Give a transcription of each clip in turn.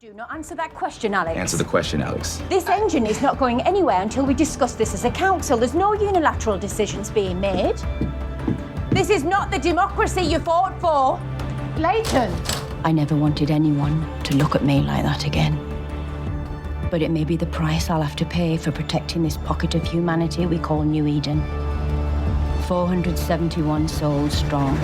Do not answer that question, Alex. Answer the question, Alex. This engine is not going anywhere until we discuss this as a council. There's no unilateral decisions being made. This is not the democracy you fought for. Leighton. I never wanted anyone to look at me like that again. But it may be the price I'll have to pay for protecting this pocket of humanity we call New Eden. 471 souls strong.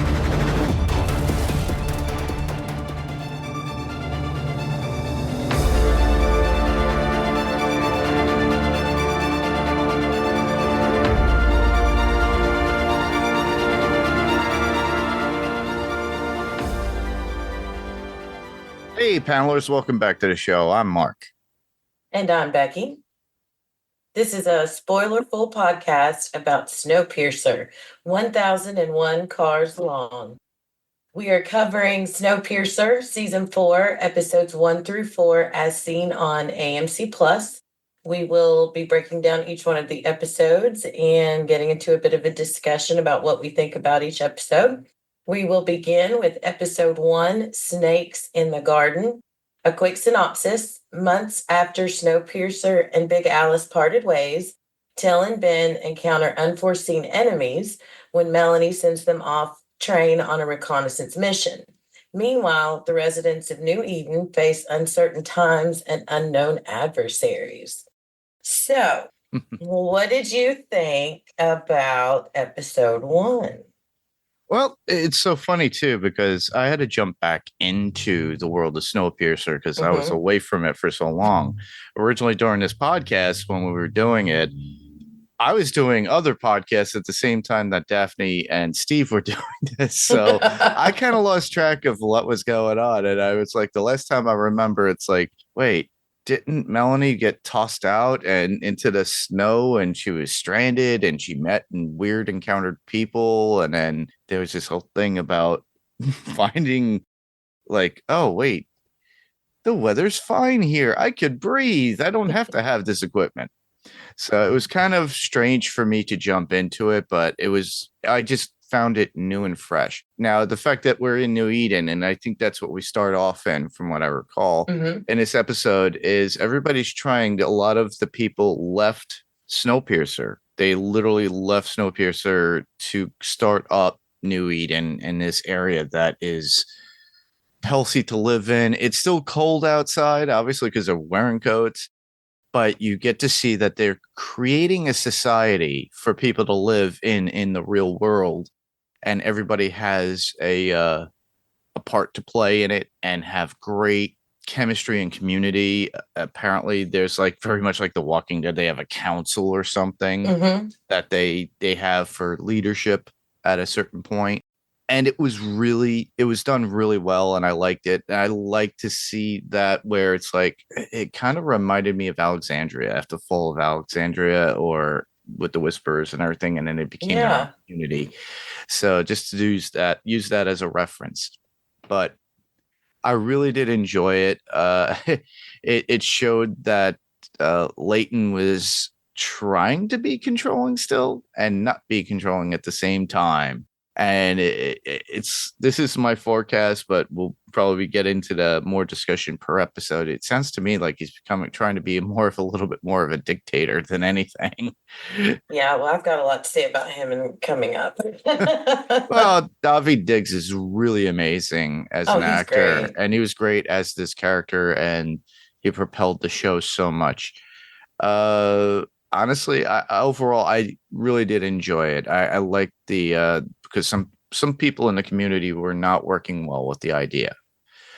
Hey, panelists, welcome back to the show. I'm Mark. And I'm Becky. This is a spoiler-full podcast about Snowpiercer, 1001 Cars Long. We are covering Snowpiercer, Season 4, Episodes 1 through 4, as seen on AMC+. We will be breaking down each one of the episodes and getting into a bit of a discussion about what we think about each episode. We will begin with Episode 1, Snakes in the Garden. A quick synopsis. Months after Snowpiercer and Big Alice parted ways, Till and Ben encounter unforeseen enemies when Melanie sends them off train on a reconnaissance mission. Meanwhile, the residents of New Eden face uncertain times and unknown adversaries. So, what did you think about Episode 1? Well, it's so funny, too, because I had to jump back into the world of Snowpiercer because I was away from it for so long. Originally, during this podcast, when we were doing it, I was doing other podcasts at the same time that Daphne and Steve were doing this. So I kind of lost track of what was going on. And I was like, the last time I remember, it's like, wait, didn't Melanie get tossed out and into the snow and she was stranded and she met and weird encountered people? And then there was this whole thing about finding like, oh, wait, the weather's fine here. I could breathe. I don't have to have this equipment. So it was kind of strange for me to jump into it, but I just found it new and fresh. Now, the fact that we're in New Eden, and I think that's what we start off in, from what I recall, in this episode, is everybody's trying. A lot of the people left Snowpiercer. They literally left Snowpiercer to start up New Eden in this area that is healthy to live in. It's still cold outside, obviously, because they're wearing coats. But you get to see that they're creating a society for people to live in the real world. And everybody has a part to play in it and have great chemistry and community. Apparently, there's like very much like The Walking Dead. They have a council or something that they have for leadership at a certain point. And it was done really well, and I liked it. And I like to see that where it's like, it kind of reminded me of Alexandria, after Fall of Alexandria, or with the Whispers and everything, and then it became a community. So just to use that as a reference. But I really did enjoy it. It showed that Leighton was trying to be controlling still and not be controlling at the same time. And this is my forecast, but we'll probably get into the more discussion per episode. It sounds to me like he's trying to be a little bit more of a dictator than anything. Yeah, well, I've got a lot to say about him coming up. Well, Daveed Diggs is really amazing as an actor, great. And he was great as this character, and he propelled the show so much. Honestly, overall, I really did enjoy it. I liked because some people in the community were not working well with the idea.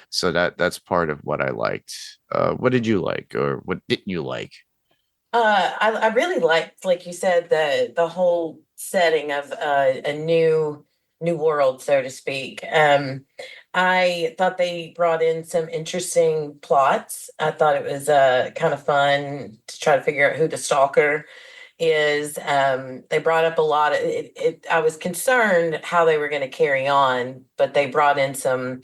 So that's part of what I liked. What did you like, or what didn't you like? I really liked, like you said, the whole setting of a new world, so to speak. I thought they brought in some interesting plots. I thought it was kind of fun to try to figure out who the stalker is. They brought up a lot of it. I was concerned how they were going to carry on, but they brought in some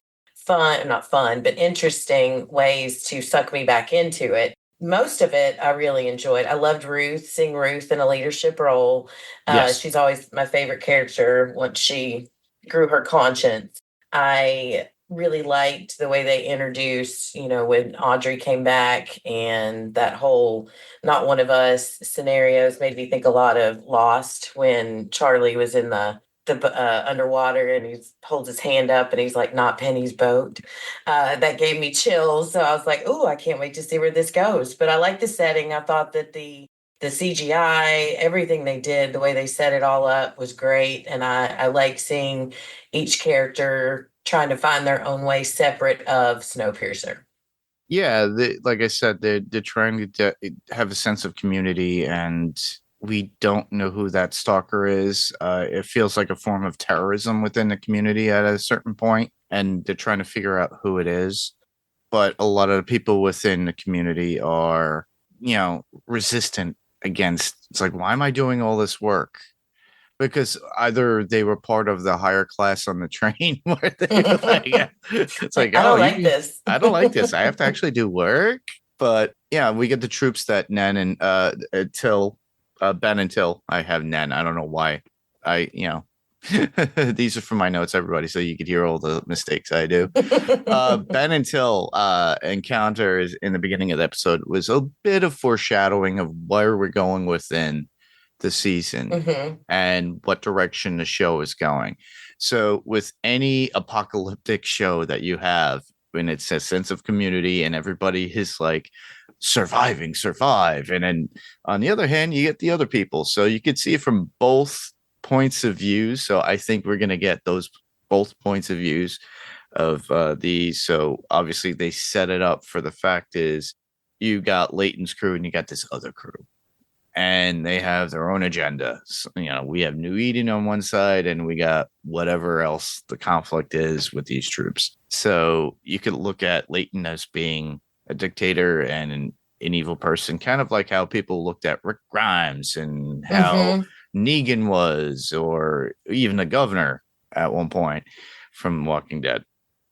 not fun, but interesting ways to suck me back into it. Most of it I really enjoyed. I loved seeing Ruth in a leadership role. Yes. She's always my favorite character once she grew her conscience. I really liked the way they introduced, when Audrey came back, and that whole "not one of us" scenarios made me think a lot of Lost, when Charlie was in the underwater, and he holds his hand up and he's like, "Not Penny's boat." That gave me chills. So I was like, "Oh, I can't wait to see where this goes." But I like the setting. I thought that the CGI, everything they did, the way they set it all up was great. And I like seeing each character trying to find their own way separate of Snowpiercer. Yeah, like I said, they're trying to have a sense of community, and we don't know who that stalker is. It feels like a form of terrorism within the community at a certain point, and they're trying to figure out who it is. But a lot of the people within the community are, resistant against. It's like, why am I doing all this work? Because either they were part of the higher class on the train, where they were like, it's like, I don't like this. I don't like this. I have to actually do work. But yeah, we get the troops that Nen and Till, Ben and Till. I have Nen. I don't know why. These are from my notes, everybody, so you could hear all the mistakes I do. Ben and Till encounters in the beginning of the episode was a bit of foreshadowing of where we're going within the season and what direction the show is going. So with any apocalyptic show that you have, when it's a sense of community and everybody is like survive. And then on the other hand, you get the other people. So you could see it from both points of view. So I think we're going to get those both points of views of these. So obviously they set it up for the fact is you got Leighton's crew and you got this other crew. And they have their own agenda. So, we have New Eden on one side, and we got whatever else the conflict is with these troops. So you could look at Leighton as being a dictator and an evil person, kind of like how people looked at Rick Grimes and how Negan was, or even the governor at one point from Walking Dead.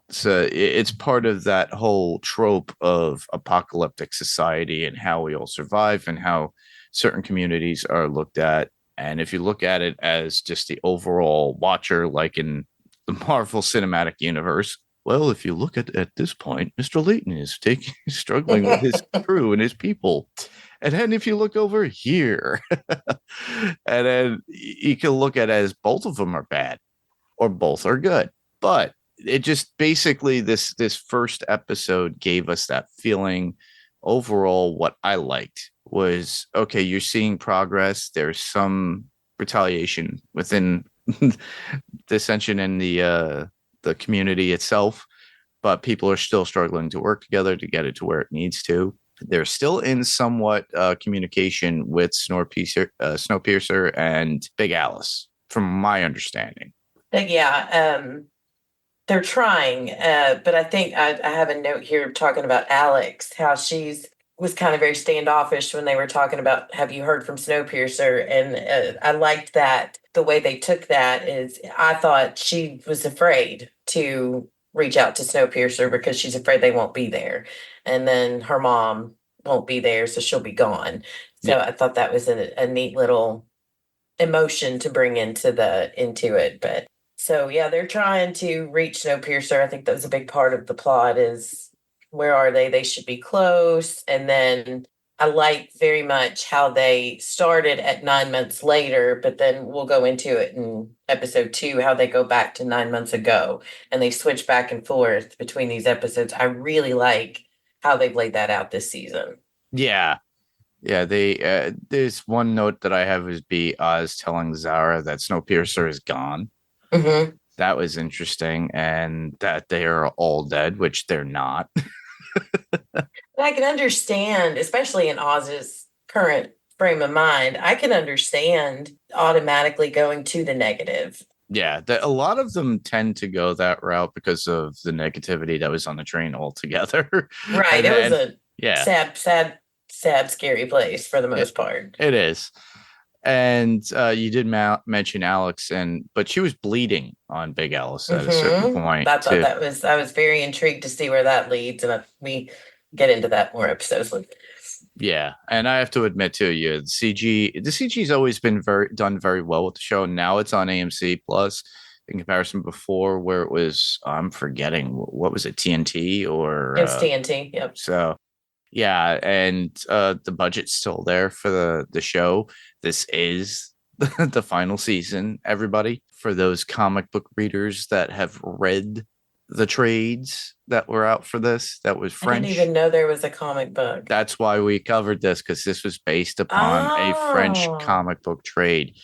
So it's part of that whole trope of apocalyptic society and how we all survive and how certain communities are looked at. And if you look at it as just the overall watcher, like in the Marvel Cinematic Universe, well, if you look at this point, Mr. Leighton is struggling with his crew and his people. And then if you look over here, and then you can look at it as both of them are bad or both are good. But it just basically this first episode gave us that feeling. Overall, what I liked was, okay, you're seeing progress. There's some retaliation within dissension in the community itself, but people are still struggling to work together to get it to where it needs to. They're still in somewhat communication with Snowpiercer and Big Alice, from my understanding. They're trying, but I think I have a note here talking about Alex, how was kind of very standoffish when they were talking about, have you heard from Snowpiercer? And I liked that the way they took that is, I thought she was afraid to reach out to Snowpiercer because she's afraid they won't be there. And then her mom won't be there, so she'll be gone. So I thought that was a neat little emotion to bring into it. But so, yeah, they're trying to reach Snowpiercer. I think that was a big part of the plot is, where are they? They should be close. And then I like very much how they started at 9 months later, but then we'll go into it in episode 2, how they go back to 9 months ago and they switch back and forth between these episodes. I really like how they've laid that out this season. Yeah. Yeah, there's one note that I have is Oz telling Zara that Snowpiercer is gone. That was interesting, and that they are all dead, which they're not. I can understand, especially in Oz's current frame of mind, I can understand automatically going to the negative. Yeah, a lot of them tend to go that route because of the negativity that was on the train altogether. Right. It was a sad, scary place for the most part. It is. And you did mention Alex, but she was bleeding on Big Alice at a certain point. I was very intrigued to see where that leads, and we get into that more episodes. Yeah, and I have to admit to you, the CG's always been done very well with the show. Now it's on AMC Plus. in comparison before, where it was, I'm forgetting, what was it, TNT or It's TNT. Yep. so yeah, and the budget's still there for the show. This is the final season, everybody. For those comic book readers that have read the trades that were out for this, that was French. I didn't even know there was a comic book. That's why we covered this, because this was based upon a French comic book trade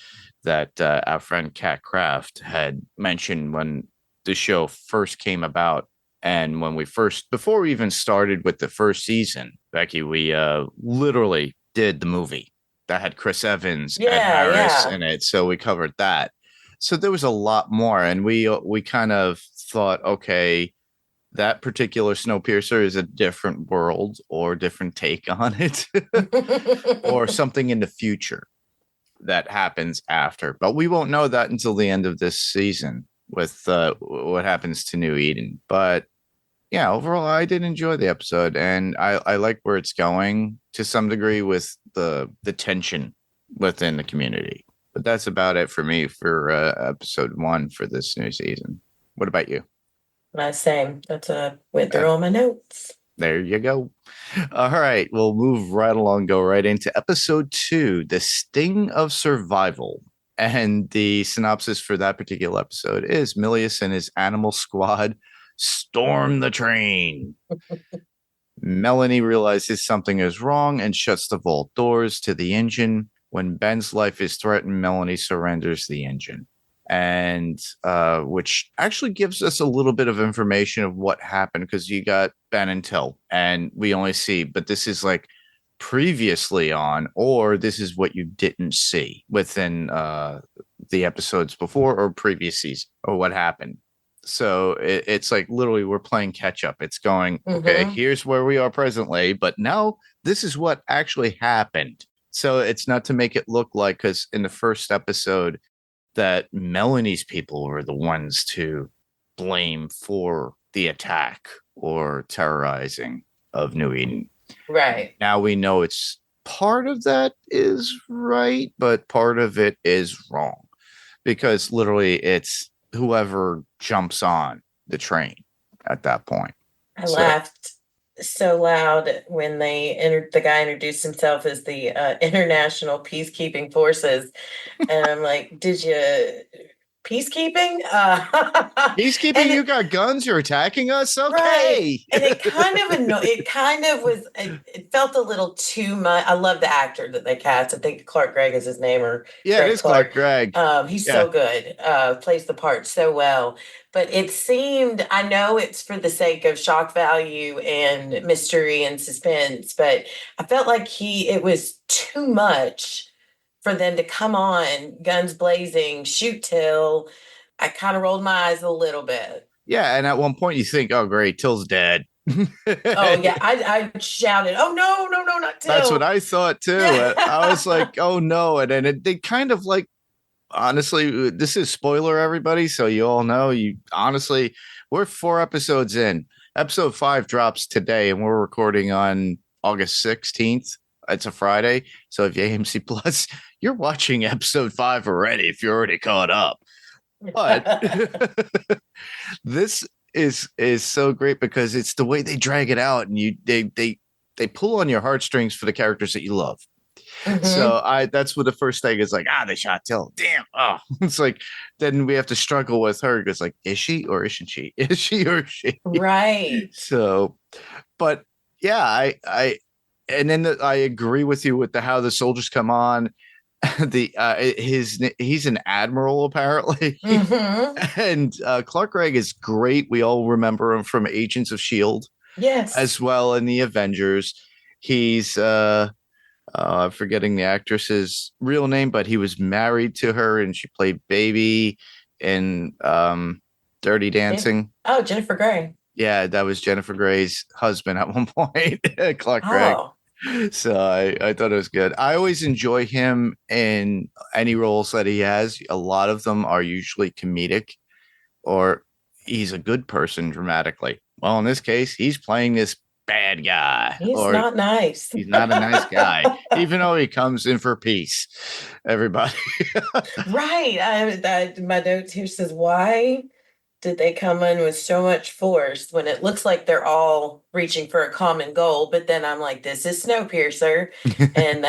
that our friend Kat Kraft had mentioned when the show first came about. And when before we even started with the first season, Becky, we literally did the movie that had Chris Evans and Harris in it. So we covered that. So there was a lot more. And we kind of thought, okay, that particular Snowpiercer is a different world or different take on it or something in the future that happens after. But we won't know that until the end of this season with what happens to New Eden. But yeah, overall, I did enjoy the episode, and I like where it's going to some degree with the tension within the community. But that's about it for me for episode 1 for this new season. What about you? Same. That's went through all my notes. There you go. All right, we'll move right along, go right into episode 2, The Sting of Survival. And the synopsis for that particular episode is Milius and his animal squad storm the train. Melanie realizes something is wrong and shuts the vault doors to the engine. When Ben's life is threatened, Melanie surrenders the engine. And which actually gives us a little bit of information of what happened, because you got Ben and Till, and we only see, but this is like previously on, or this is what you didn't see within the episodes before or previous season, or what happened. So it's like literally we're playing catch up. It's going, okay, here's where we are presently, but now this is what actually happened. So it's not to make it look like, because in the first episode, that Melanie's people were the ones to blame for the attack or terrorizing of New Eden. Right. Now we know it's part of that is right, but part of it is wrong, because literally it's whoever jumps on the train at that point. I laughed so loud when the guy introduced himself as the International Peacekeeping Forces, and I'm like, did you peacekeeping? Peacekeeping? And you got guns? You're attacking us? Okay. Right. And it kind of it felt a little too much. I love the actor that they cast. I think Clark Gregg is his name, or yeah, Greg it is Clark Gregg. He's so good. Plays the part so well. But it seemed, I know it's for the sake of shock value and mystery and suspense, but I felt like it was too much for them to come on, guns blazing, shoot Till. I kind of rolled my eyes a little bit. Yeah, and at one point you think, oh, great, Till's dead. Oh, yeah, I shouted, oh, no, not Till. That's what I thought, too. I was like, oh, no. And then they kind of like, honestly, this is spoiler, everybody, so you all know. Honestly, we're 4 episodes in. Episode 5 drops today, and we're recording on August 16th. It's a Friday. So if you AMC Plus, you're watching episode 5 already if you're already caught up. But this is so great because it's the way they drag it out, and they pull on your heartstrings for the characters that you love. So that's what the first thing is like, they shot Till. Damn. Oh, it's like, then we have to struggle with her. It's like, is she or isn't she? Is she or is she? Right. So, but yeah, I agree with you with how the soldiers come on. He's an admiral apparently. And Clark Gregg is great. We all remember him from Agents of S.H.I.E.L.D. Yes. As well in the Avengers. He's I'm forgetting the actress's real name, but he was married to her and she played Baby in Dirty Dancing. Oh, Jennifer Grey. Yeah, that was Jennifer Grey's husband at one point, Clark Gregg. So I thought it was good. I always enjoy him in any roles that he has. A lot of them are usually comedic, or he's a good person dramatically. Well, in this case, he's playing this bad guy. He's or not nice. he's not a nice guy, even though he comes in for peace. Everybody. Right. My notes here says, why did they come in with so much force when it looks like they're all reaching for a common goal? But then I'm like, this is Snowpiercer, and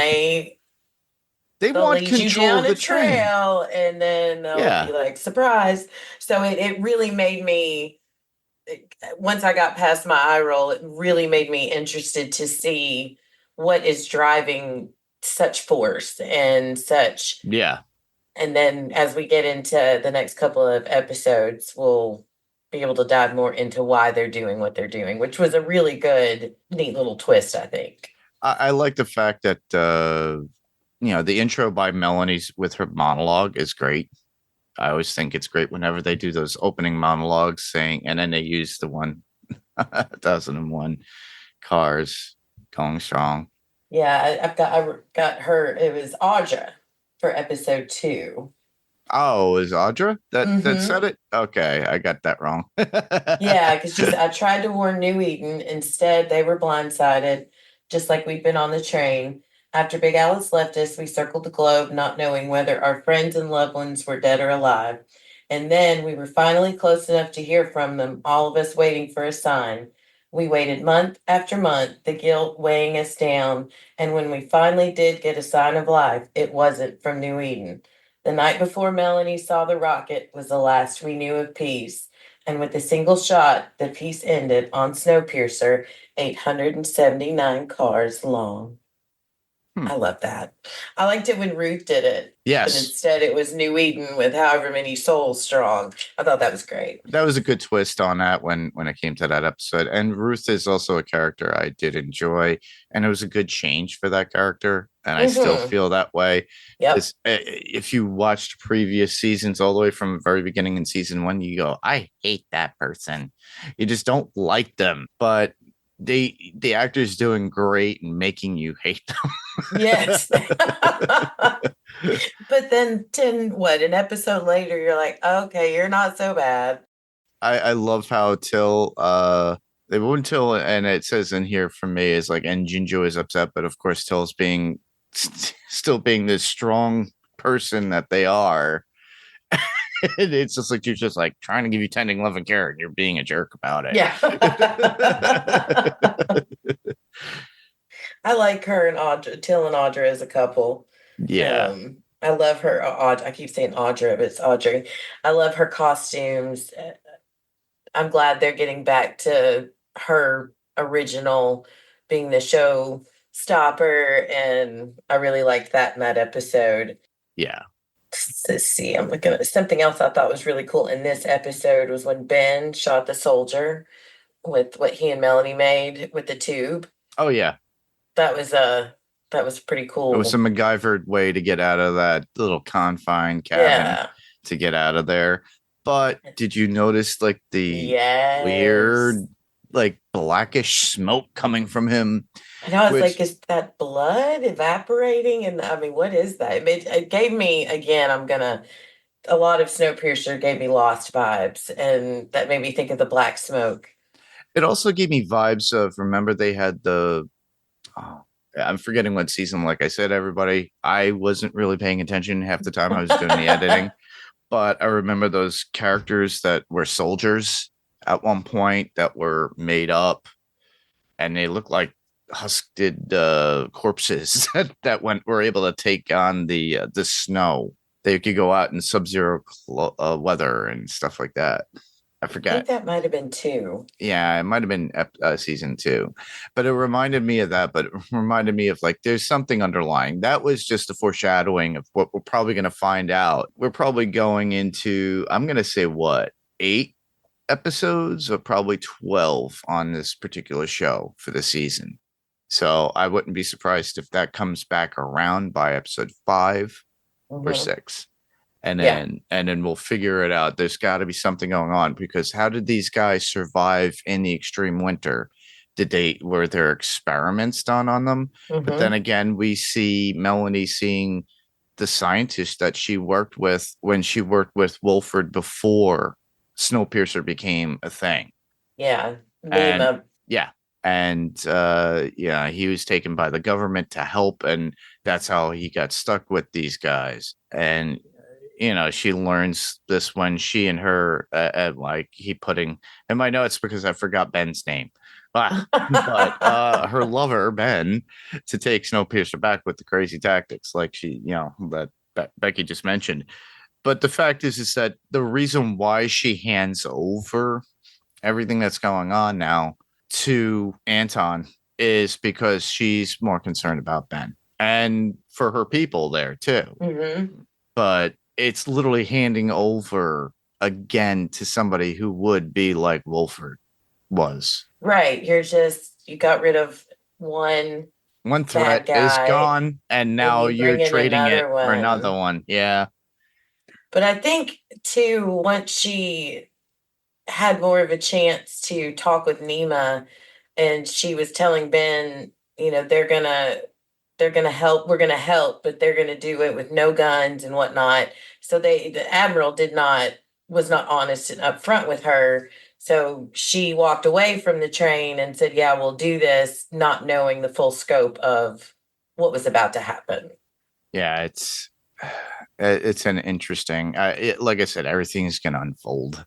They they'll want lead you control down of the a train. trail, and then they'll be like, surprise. So it really made me, once I got past my eye roll, it really made me interested to see what is driving such force and such. Yeah. And then as we get into the next couple of episodes, we'll be able to dive more into why they're doing what they're doing, which was a really good, neat little twist, I think. I like the fact that, the intro by Melanie's with her monologue is great. I always think it's great whenever they do those opening monologues saying, and then they use the 1001 cars going strong. Yeah, I got her. It was Audra for episode 2. Oh, is Audra that said it? Okay, I got that wrong. Yeah, because I tried to warn New Eden. Instead, they were blindsided, just like we've been on the train. After Big Alice left us, we circled the globe, not knowing whether our friends and loved ones were dead or alive. And then we were finally close enough to hear from them, all of us waiting for a sign. We waited month after month, the guilt weighing us down. And when we finally did get a sign of life, it wasn't from New Eden. The night before Melanie saw the rocket was the last we knew of peace. And with a single shot, the peace ended on Snowpiercer, 879 cars long. I love that. I liked it when Ruth did it. Yes. But instead it was New Eden with however many souls strong. I thought that was great. That was a good twist on that when it came to that episode. And Ruth is also a character I did enjoy. And it was a good change for that character. And I still feel that way. Yep. If you watched previous seasons all the way from the very beginning in season 1, you go, I hate that person. You just don't like them. But the actor's doing great and making you hate them. Yes. But then an episode later, you're like, okay, you're not so bad. I love how Till they won't Till, and it says in here for me is like, and Jinjo is upset, but of course Till's still being this strong person that they are. It's just like you're just like trying to give you tending love and care, and you're being a jerk about it. Yeah. I like her and Audra, Till and Audra as a couple. Yeah. I love her. I keep saying Audra, but it's Audrey. I love her costumes. I'm glad they're getting back to her original being the show stopper, and I really liked that in that episode. Yeah. Let's see. I'm looking at something else I thought was really cool in this episode was when Ben shot the soldier with what he and Melanie made with the tube. Oh yeah. That was pretty cool. It was a MacGyver way to get out of that little confined cabin to get out of there. But did you notice like the weird, like blackish smoke coming from him? And I was like, is that blood evaporating? And I mean, what is that? It gave me, again, a lot of Snowpiercer gave me Lost vibes, and that made me think of the black smoke. It also gave me vibes of, remember they had I'm forgetting what season, like I said, everybody, I wasn't really paying attention half the time I was doing the editing, but I remember those characters that were soldiers at one point that were made up, and they looked like husked corpses that were able to take on the snow. They could go out in sub-zero weather and stuff like that. I forget. I think that might have been 2. Yeah, it might have been season 2, but it reminded me of that. But it reminded me of like there's something underlying. That was just a foreshadowing of what we're probably going to find out. We're probably going into, I'm going to say 8 episodes, or probably 12 on this particular show for the season. So I wouldn't be surprised if that comes back around by episode 5 or 6. And then we'll figure it out. There's got to be something going on, because how did these guys survive in the extreme winter? Were there experiments done on them? But then again, we see Melanie seeing the scientist that she worked with when she worked with Wolford before Snowpiercer became a thing. Yeah. And, yeah. And he was taken by the government to help, and that's how he got stuck with these guys. And she learns this when she and her like he putting in my notes because I forgot Ben's name. But her lover Ben to take Snowpiercer back with the crazy tactics like she that Becky just mentioned. But the fact is that the reason why she hands over everything that's going on now to Anton is because she's more concerned about Ben and for her people there too. Mm-hmm. But it's literally handing over again to somebody who would be like Wolford was. Right. You got rid of one threat is gone, and now you're trading it for another one. Yeah. But I think too, once she had more of a chance to talk with Nema, and she was telling Ben, they're gonna help, we're gonna help, but they're gonna do it with no guns and whatnot. So the admiral was not honest and upfront with her. So she walked away from the train and said, yeah, we'll do this, not knowing the full scope of what was about to happen. Yeah, it's an interesting, like I said, everything's going to unfold.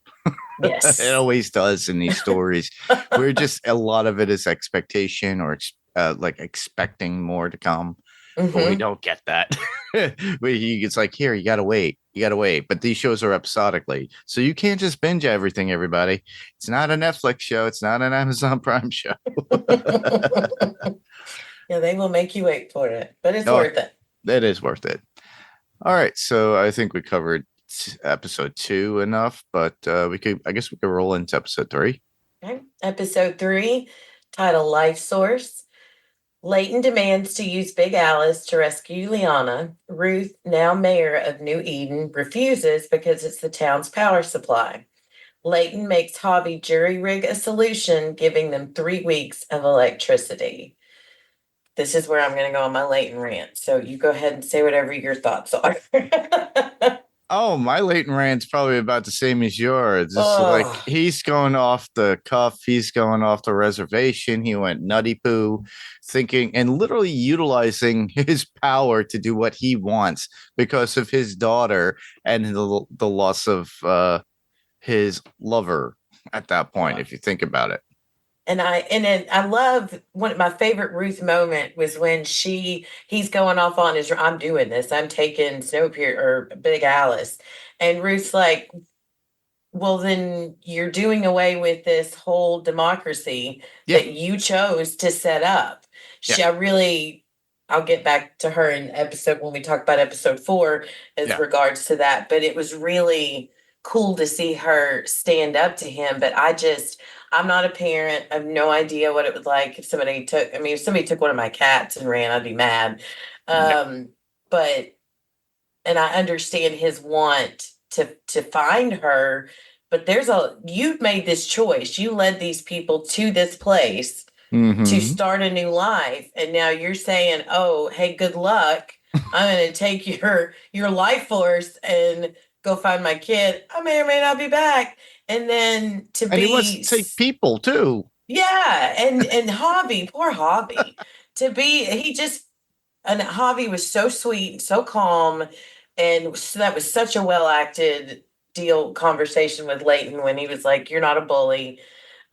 Yes. It always does in these stories. We're just, a lot of it is expectation or like expecting more to come. Mm-hmm. But we don't get that. It's like, here, you got to wait. But these shows are episodically. So you can't just binge everything, everybody. It's not a Netflix show. It's not an Amazon Prime show. Yeah, they will make you wait for it, but it's worth it. It is worth it. All right. So I think we covered episode 2 enough, but we could roll into episode 3. Okay. Episode 3, title Life Source. Leighton demands to use Big Alice to rescue Liana. Ruth, now mayor of New Eden, refuses because it's the town's power supply. Leighton makes Hobby jury rig a solution, giving them 3 weeks of electricity. This is where I'm going to go on my Leighton rant. So you go ahead and say whatever your thoughts are. Oh, my Leighton rant's probably about the same as yours. It's like he's going off the cuff. He's going off the reservation. He went nutty poo, thinking and literally utilizing his power to do what he wants because of his daughter and the loss of his lover at that point, if you think about it. And I love one of my favorite Ruth moment was when he's going off on his, I'm doing this, I'm taking Snowpiercer or Big Alice. And Ruth's like, well, then you're doing away with this whole democracy that you chose to set up. I'll get back to her in episode when we talk about episode 4 as regards to that. But it was really cool to see her stand up to him. But I'm not a parent. I have no idea what it was like if somebody took one of my cats and ran, I'd be mad. But I understand his want to find her, but you've made this choice. You led these people to this place to start a new life. And now you're saying, oh, hey, good luck. I'm going to take your life force and go find my kid. I may or may not be back. And then he wants to take people too. Yeah. And Hobby, poor Hobby, and Hobby was so sweet, so calm. And so that was such a well-acted conversation with Leighton when he was like, you're not a bully.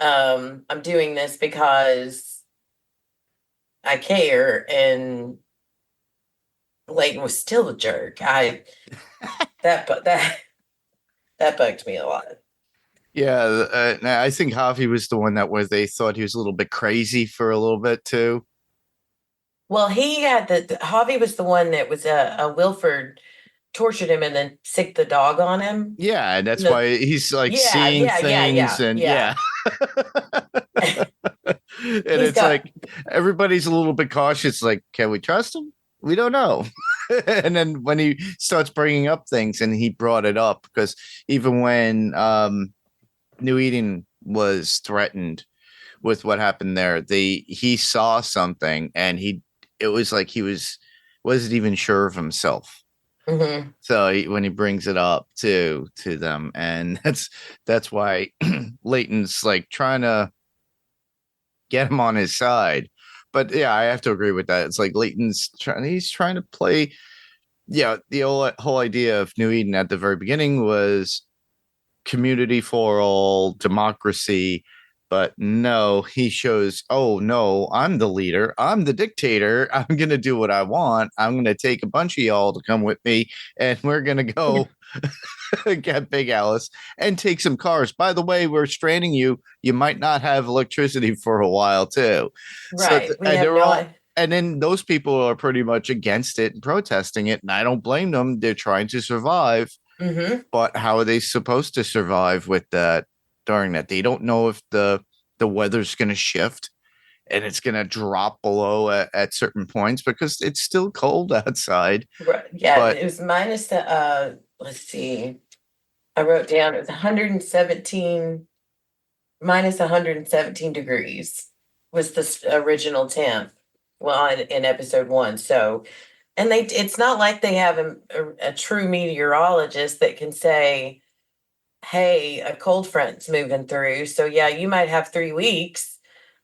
I'm doing this because I care. And Leighton was still a jerk. That bugged me a lot. Yeah, I think Javi was the one where they thought he was a little bit crazy for a little bit too. Well, he had Javi was the one that was a Wilford tortured him and then sicked the dog on him. Yeah, and that's why he's like seeing things and and it's like everybody's a little bit cautious. Like, can we trust him? We don't know. And then when he starts bringing up things, and he brought it up because even when New Eden was threatened with what happened there, he saw something, and it was like he wasn't even sure of himself. Mm-hmm. So when he brings it up to them, and that's why Leighton's like trying to get him on his side. But yeah, I have to agree with that. It's like he's trying to play. Yeah, the whole idea of New Eden at the very beginning was community for all, democracy. But no, he shows, oh no, I'm the leader. I'm the dictator. I'm going to do what I want. I'm going to take a bunch of y'all to come with me, and we're going to go get Big Alice and take some cars. By the way, we're stranding you. You might not have electricity for a while, too. Right. And they're all. And then those people are pretty much against it and protesting it. And I don't blame them. They're trying to survive. Mm-hmm. But how are they supposed to survive with that during that? They don't know if the weather's going to shift and it's going to drop below at certain points because it's still cold outside. Right. Yeah, but it was minus the, let's see. I wrote down it was 117, minus 117 degrees was the original temp. Well, in episode 1. So, and it's not like they have a true meteorologist that can say, hey, a cold front's moving through. So yeah, you might have 3 weeks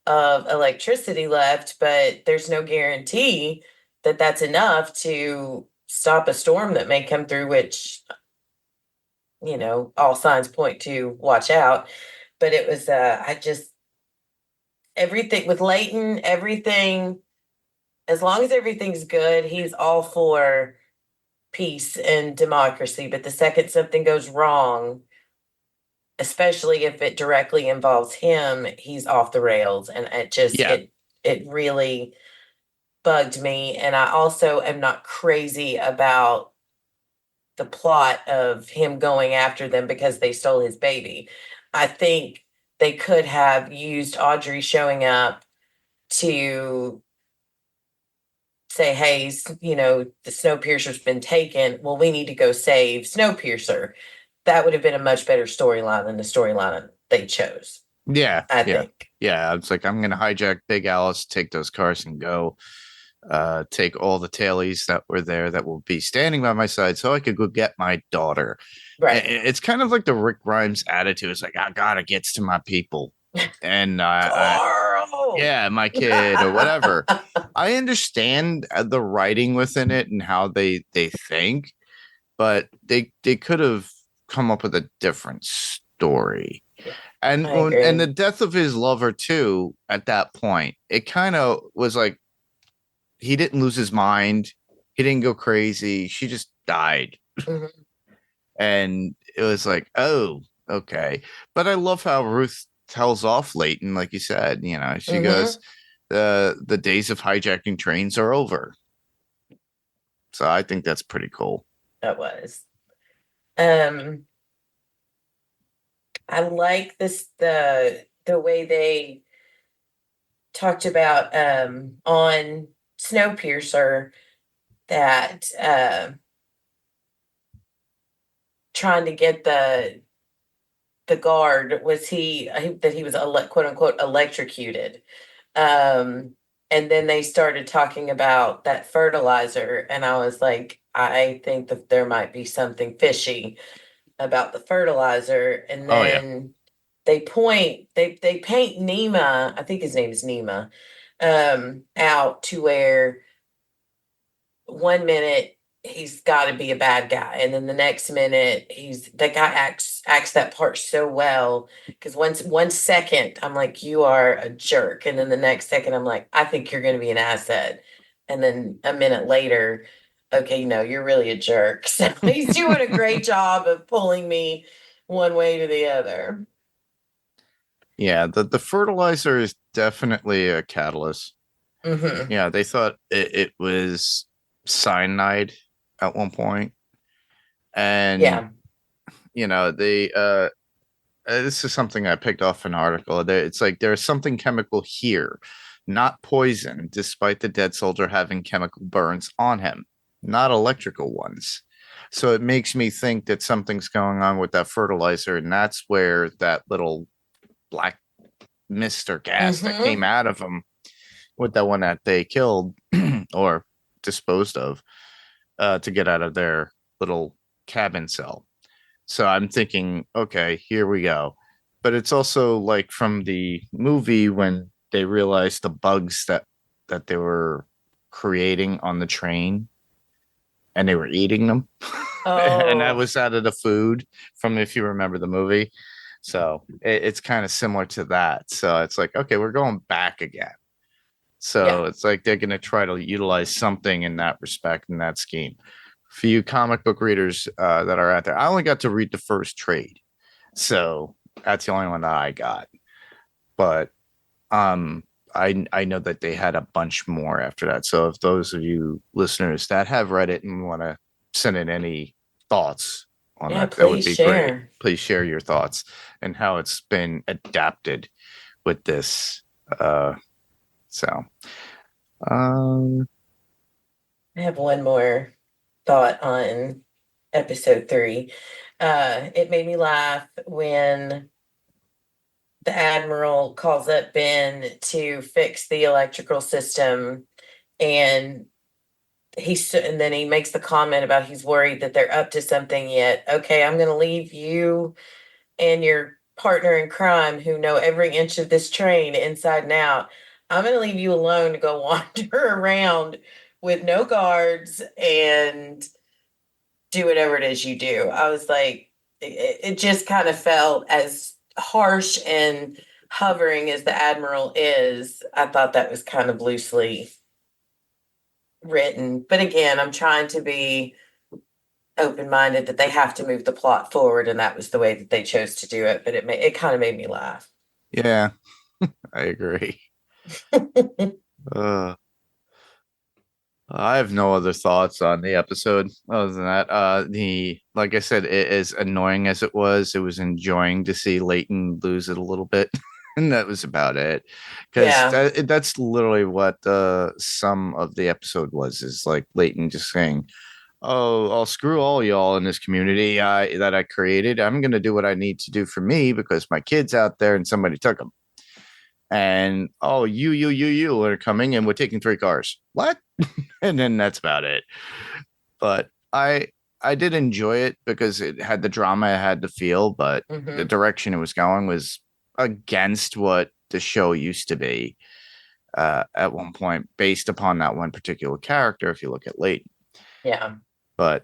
of electricity left, but there's no guarantee that that's enough to stop a storm that may come through, which, all signs point to watch out. But it was, everything with Leighton, everything, as long as everything's good, he's all for peace and democracy. But the second something goes wrong, especially if it directly involves him, he's off the rails. And it really bugged me. And I also am not crazy about the plot of him going after them because they stole his baby. I think they could have used Audrey showing up to say, hey, the Snowpiercer's been taken. Well, we need to go save Snowpiercer. That would have been a much better storyline than the storyline they chose. Yeah. I think. Yeah. It's like, I'm going to hijack Big Alice, take those cars and go take all the Tailies that were there that will be standing by my side so I could go get my daughter. Right. It's kind of like the Rick Grimes attitude. It's like, I got to get to my people. And my kid or whatever. I understand the writing within it and how they think, but they could have come up with a different story. And the death of his lover too, at that point, it kind of was like he didn't lose his mind, he didn't go crazy, she just died. Mm-hmm. And it was like, oh, okay. But I love how Ruth tells off Leighton, like you said, she goes, the days of hijacking trains are over. So I think that's pretty cool. That was. I like the way they talked about on Snowpiercer that trying to get the guard was that he was quote unquote electrocuted. And then they started talking about that fertilizer, and I was like, I think that there might be something fishy about the fertilizer. And then they paint Nema, I think his name is Nema, out to where 1 minute he's got to be a bad guy, and then the next minute that guy acts that part so well, because one second I'm like, you are a jerk, and then the next second I'm like, I think you're going to be an asset, and then a minute later, okay, no, you're really a jerk. So he's doing a great job of pulling me one way to the other. Yeah, the fertilizer is definitely a catalyst. Mm-hmm. Yeah, they thought it was cyanide at one point, and they this is something I picked off an article. It's like there's something chemical here, not poison, despite the dead soldier having chemical burns on him, not electrical ones. So it makes me think that something's going on with that fertilizer, and that's where that little black mist or gas that came out of him with that one that they killed or disposed of to get out of their little cabin cell. So I'm thinking, okay, here we go. But it's also like from the movie when they realized the bugs that they were creating on the train, and they were eating them. And that Oh, was out of the food from, if you remember the movie. So it's kind of similar to that. So it's like, okay, we're going back again. So yeah. it's like they're going to try to utilize something in that respect, in that scheme. For you comic book readers that are out there, I only got to read the first trade. So that's the only one that I got. But I know that they had a bunch more after that. So if those of you listeners that have read it and want to send in any thoughts on Yeah, that would please be great. share. Please share your thoughts and how it's been adapted with this. So I have one more thought on episode 3. It made me laugh when the Admiral calls up Ben to fix the electrical system, and and then he makes the comment about he's worried that they're up to something yet. Okay, I'm going to leave you and your partner in crime who know every inch of this train inside and out. I'm going to leave you alone to go wander around with no guards and do whatever it is you do. I was like, it just kind of felt as harsh and hovering as the Admiral is. I thought that was kind of loosely written. But again, I'm trying to be open-minded that they have to move the plot forward, and that was the way that they chose to do it. But it kind of made me laugh. yeah, I agree. uh, I have no other thoughts on the episode other than that. Like I said, as annoying as it was enjoying to see Leighton lose it a little bit. And that was about it. Because Yeah. that's literally what some of the episode was, is like Leighton just saying, oh, I'll screw all y'all in this community that I created. I'm going to do what I need to do for me because my kid's out there and somebody took them. And oh, you are coming and we're taking 3 cars. What? And then that's about it. But I did enjoy it because it had the drama it had to feel, but the direction it was going was against what the show used to be at one point, based upon that one particular character. If you look at Leighton, Yeah. but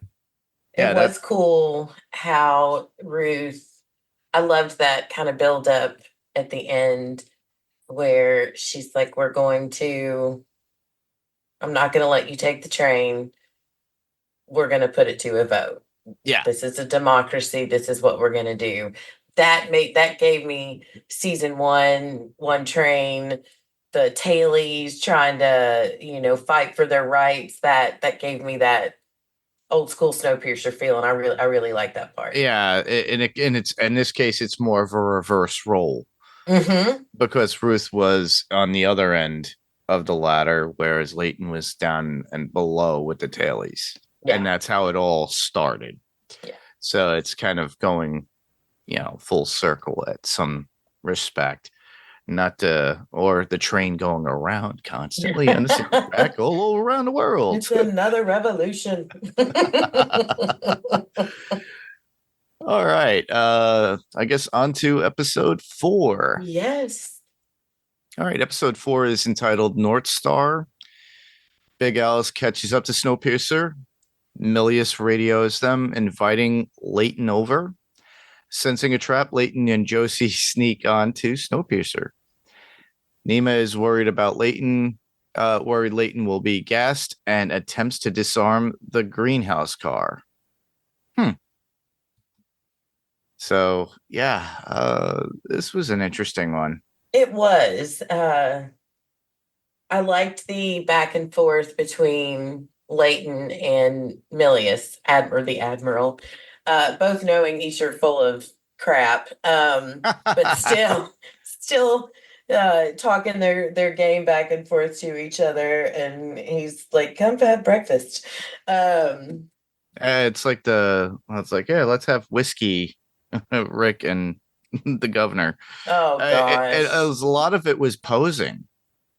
yeah, It was cool how Ruth, I loved that kind of build up at the end where she's like, I'm not going to let you take the train. We're going to put it to a vote. Yeah. This is a democracy. This is what we're going to do. That gave me season 1 train, the Tailies trying to, fight for their rights. That gave me that old school Snowpiercer feeling. I really like that part. Yeah, it's in this case it's more of a reverse role. Because Ruth was on the other end of the ladder, whereas Leighton was down and below with the Tailies. Yeah. And that's how it all started. Yeah. So it's kind of going, full circle at some respect. Or the train going around constantly on the track all around the world. It's another revolution. All right. I guess on to episode 4. Yes. All right. Episode 4 is entitled North Star. Big Alice catches up to Snowpiercer. Milius radios them, inviting Leighton over. Sensing a trap, Leighton and Josie sneak on to Snowpiercer. Nima is worried about Leighton, worried Leighton will be gassed, and attempts to disarm the greenhouse car. So, yeah, this was an interesting one. It was. I liked the back and forth between Leighton and Milius, the Admiral, both knowing each are full of crap, but still talking their game back and forth to each other. And he's like, "Come have breakfast." It's like yeah, let's have whiskey, Rick and the governor. Oh gosh, it was, a lot of it was posing.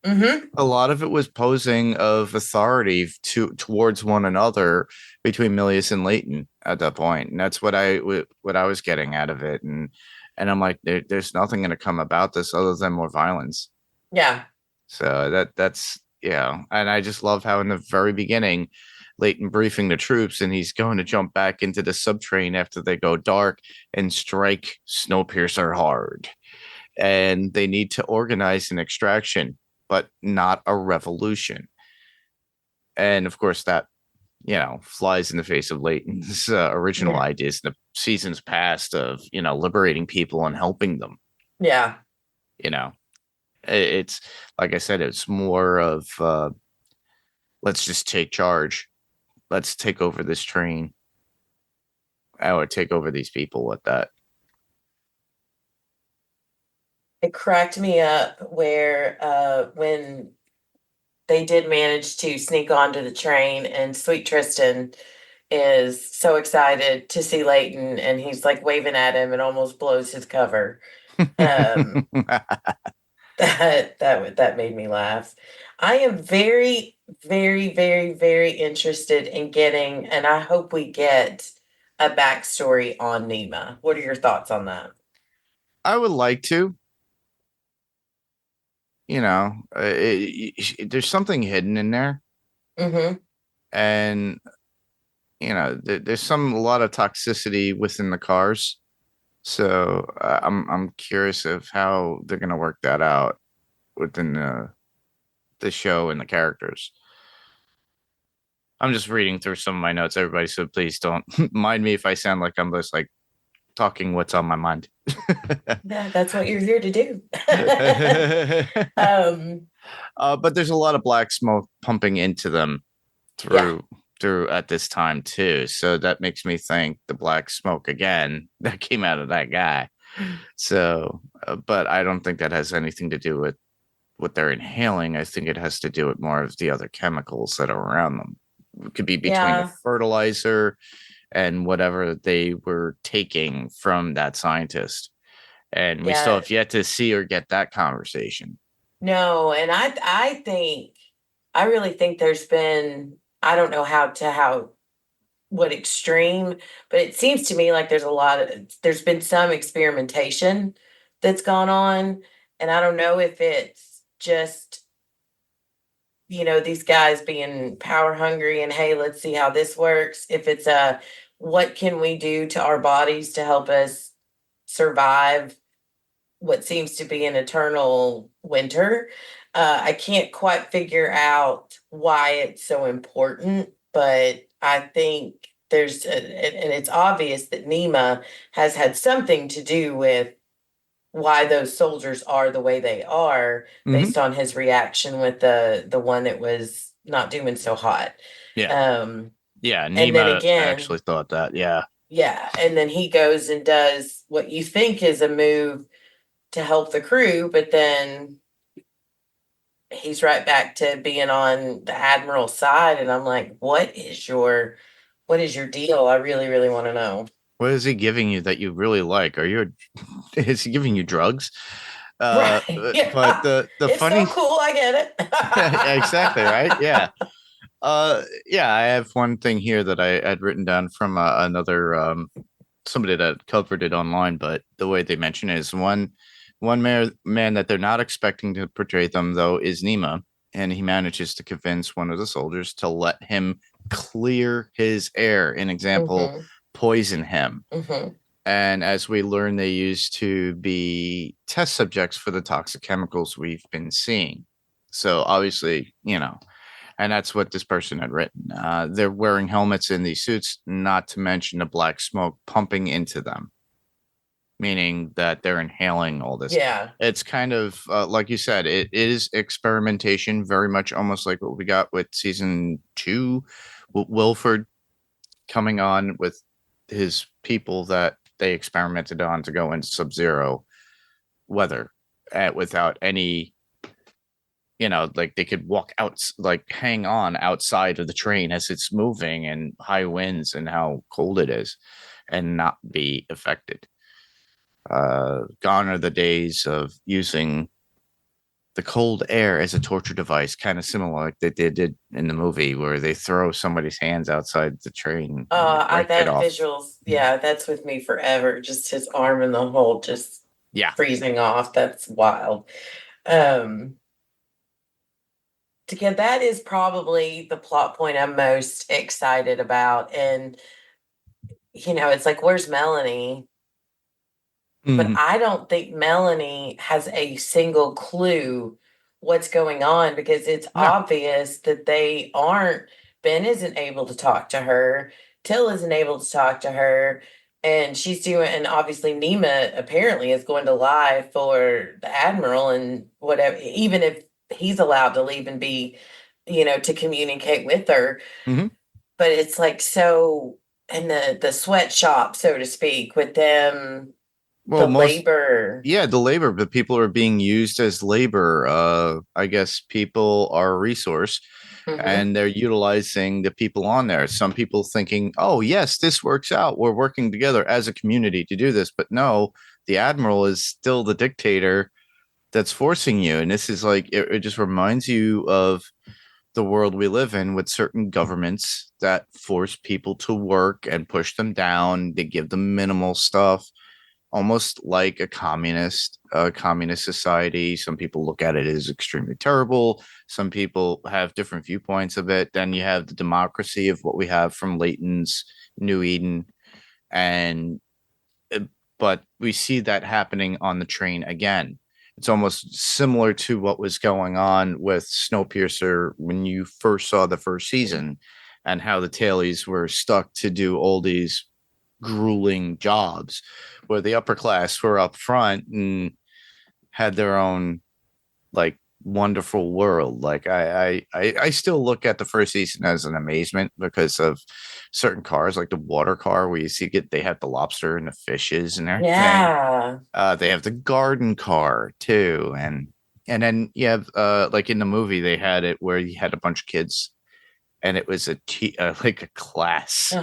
A lot of it was posing of authority towards one another between Milius and Leighton at that point, and that's what I was getting out of it. And I'm like, there's nothing going to come about this other than more violence. Yeah. So that's and I just love how in the very beginning, Leighton briefing the troops, and he's going to jump back into the subtrain after they go dark and strike Snowpiercer hard. And they need to organize an extraction, but not a revolution. And of course, that flies in the face of Leighton's original ideas in the seasons past of liberating people and helping them. Yeah. It's like I said, it's more of let's just take charge. Let's take over this train. I would take over these people with that. It cracked me up where when they did manage to sneak onto the train, and Sweet Tristan is so excited to see Leighton, and he's like waving at him and almost blows his cover. Um, that made me laugh. I am very, very, very, very interested in getting, and I hope we get a backstory on Nema. What are your thoughts on that? I would like to. There's something hidden in there. Mm-hmm. And there's a lot of toxicity within the cars, so I'm curious of how they're going to work that out within the show and the characters. I'm just reading through some of my notes, everybody, so please don't mind me if I sound like I'm just like talking what's on my mind. Yeah, that's what you're here to do. But there's a lot of black smoke pumping into them through at this time too, so that makes me think the black smoke again that came out of that guy. So but I don't think that has anything to do with what they're inhaling. I think it has to do with more of the other chemicals that are around them. It could be between the fertilizer and whatever they were taking from that scientist, and we still have yet to see or get that conversation. No, and I really think there's been, I don't know what extreme, but it seems to me like there's been some experimentation that's gone on. And I don't know if it's just, these guys being power hungry and, hey, let's see how this works. If it's what can we do to our bodies to help us survive what seems to be an eternal winter. I can't quite figure out why it's so important, but I think and it's obvious that Nema has had something to do with why those soldiers are the way they are, based on his reaction with the one that was not doing so hot. Nema and then again, actually thought that. Yeah, and then he goes and does what you think is a move to help the crew, but then he's right back to being on the admiral's side, and I'm like, what is your deal? I really, really want to know. What is he giving you that you really like? Is he giving you drugs? Right. But the it's funny, so cool, I get it. exactly, right? Yeah. I have one thing here that I had written down from another somebody that covered it online, but the way they mention it is one man that they're not expecting to portray them, though, is Nema, and he manages to convince one of the soldiers to let him clear his air. An example, poison him. And as we learn, they used to be test subjects for the toxic chemicals we've been seeing. So obviously, and that's what this person had written. They're wearing helmets in these suits, not to mention the black smoke pumping into them, meaning that they're inhaling all this. Yeah. It's kind of like you said, it is experimentation, very much almost like what we got with season 2, Wilford coming on with his people that they experimented on to go into sub-zero weather without any, like they could walk out, like hang on outside of the train as it's moving and high winds and how cold it is and not be affected. Gone are the days of using the cold air as a torture device, kind of similar like they did in the movie where they throw somebody's hands outside the train. That visuals, that's with me forever. Just his arm in the hole, just freezing off. That's wild. Because that is probably the plot point I'm most excited about. And, it's like, where's Melanie? But I don't think Melanie has a single clue what's going on, because it's obvious that they aren't. Ben isn't able to talk to her. Till isn't able to talk to her. And and obviously Nema apparently is going to lie for the Admiral and whatever, even if he's allowed to leave and be, to communicate with her. Mm-hmm. But it's like, so, and the sweatshop, so to speak, with them. Well, Labor. Yeah, the labor, but people are being used as labor. I guess people are a resource and they're utilizing the people on there. Some people thinking, oh, yes, this works out. We're working together as a community to do this. But no, the Admiral is still the dictator that's forcing you. And this is like, it just reminds you of the world we live in with certain governments that force people to work and push them down. They give them minimal stuff, almost like a communist society. Some people look at it as extremely terrible. Some people have different viewpoints of it. Then you have the democracy of what we have from Leighton's New Eden, but we see that happening on the train again. It's almost similar to what was going on with Snowpiercer when you first saw the first season, and how the Tailies were stuck to do all these grueling jobs, where the upper class were up front and had their own like wonderful world. Like I still look at the first season as an amazement because of certain cars, like the water car where they have the lobster and the fishes and everything. Yeah. They have the garden car too, and then you have like in the movie they had it where you had a bunch of kids and it was like a class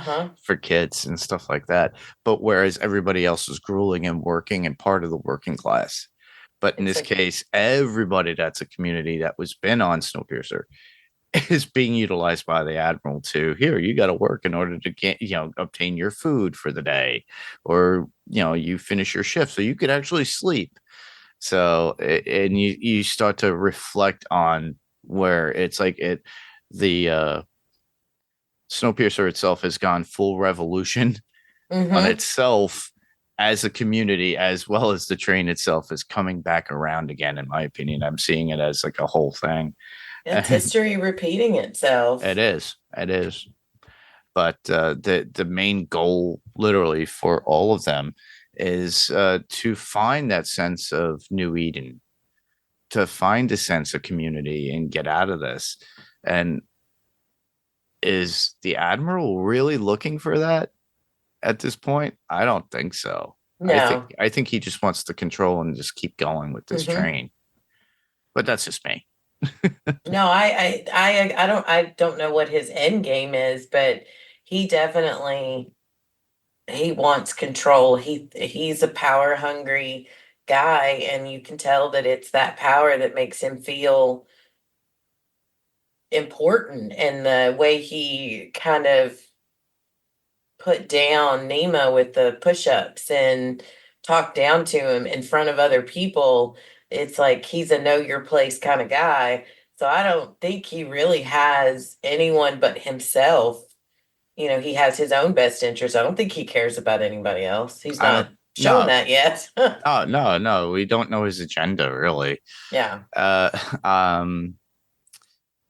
for kids and stuff like that. But whereas everybody else was grueling and working and part of the working class. But in this case, everybody that's a community that was been on Snowpiercer is being utilized by the Admiral to, here, you got to work in order to get, obtain your food for the day, or, you finish your shift so you could actually sleep. So, and you start to reflect on where it's like the Snowpiercer itself has gone full revolution on itself as a community, as well as the train itself is coming back around again. In my opinion, I'm seeing it as like a whole thing. It's history repeating itself. It is. But the main goal, literally, for all of them is to find that sense of New Eden, to find a sense of community and get out of this. And is the Admiral really looking for that at this point? I don't think so. No. I think he just wants to control and just keep going with this train. But that's just me. No, I don't know what his end game is, but he definitely wants control. He's a power hungry guy, and you can tell that it's that power that makes him feel important. And the way he kind of put down Nema with the push-ups and talked down to him in front of other people, it's like he's a know your place kind of guy. So I don't think he really has anyone but himself. He has his own best interest. I don't think he cares about anybody else. He's not shown that yet. Oh, no. We don't know his agenda, really. Yeah.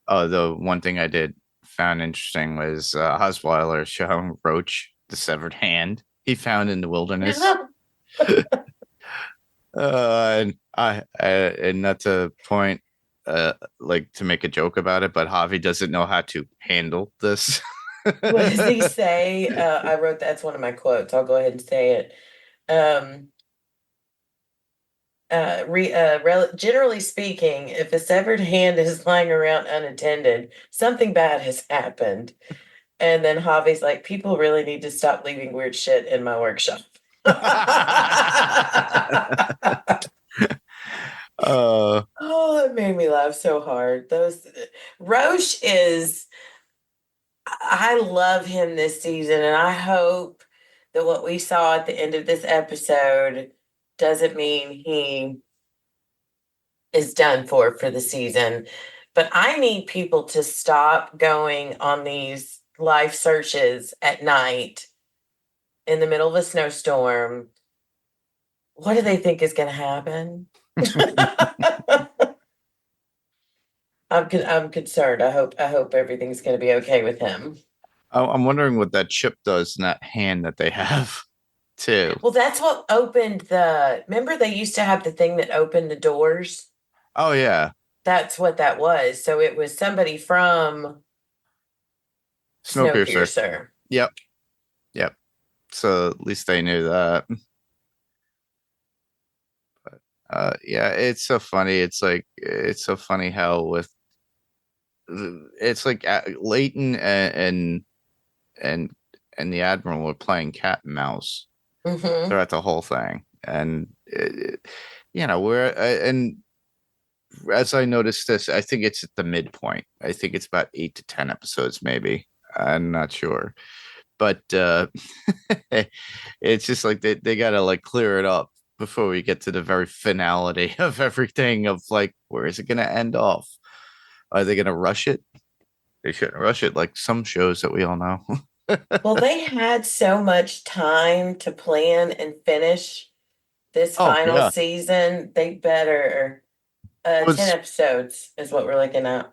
The one thing I found interesting was Osweiler showing Roach the severed hand he found in the wilderness. And not to point, like to make a joke about it, but Javi doesn't know how to handle this. What does he say? I wrote that's one of my quotes. I'll go ahead and say it. Generally speaking, if a severed hand is lying around unattended, something bad has happened. And then Javi's like, people really need to stop leaving weird shit in my workshop. Oh, it made me laugh so hard. Roche I love him this season, and I hope that what we saw at the end of this episode doesn't mean he is done for the season. But I need people to stop going on these life searches at night in the middle of a snowstorm. What do they think is going to happen? I'm concerned. I hope everything's going to be okay with him. I'm wondering what that chip does in that hand that they have, too. Well, that's what opened remember they used to have the thing that opened the doors? Oh, yeah. That's what that was. So it was somebody from Snowpiercer. Yep. So at least they knew that. But yeah, it's so funny. It's so funny how it's like Leighton and the Admiral were playing cat and mouse throughout the whole thing, and and as I noticed this, I think it's at the midpoint. I think it's about 8 to 10 episodes, maybe. I'm not sure, but it's just like they gotta like clear it up before we get to the very finality of everything. Of like, where is it gonna end off? Are they gonna rush it? They shouldn't rush it, like some shows that we all know. Well, they had so much time to plan and finish this final season. They better 10 episodes is what we're looking at.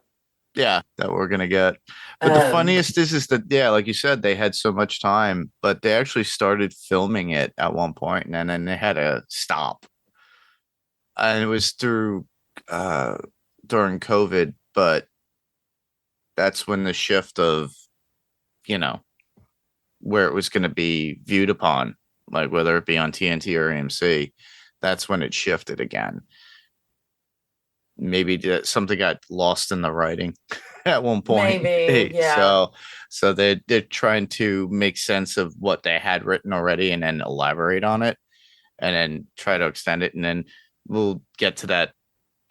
Yeah, that we're gonna get. But the funniest is that, yeah, like you said, they had so much time, but they actually started filming it at one point, and then they had to stop. And it was through during COVID, but that's when the shift of, where it was going to be viewed upon, like whether it be on TNT or AMC, that's when it shifted again. Maybe something got lost in the writing at one point. Maybe, yeah. So they're trying to make sense of what they had written already and then elaborate on it and then try to extend it. And then we'll get to that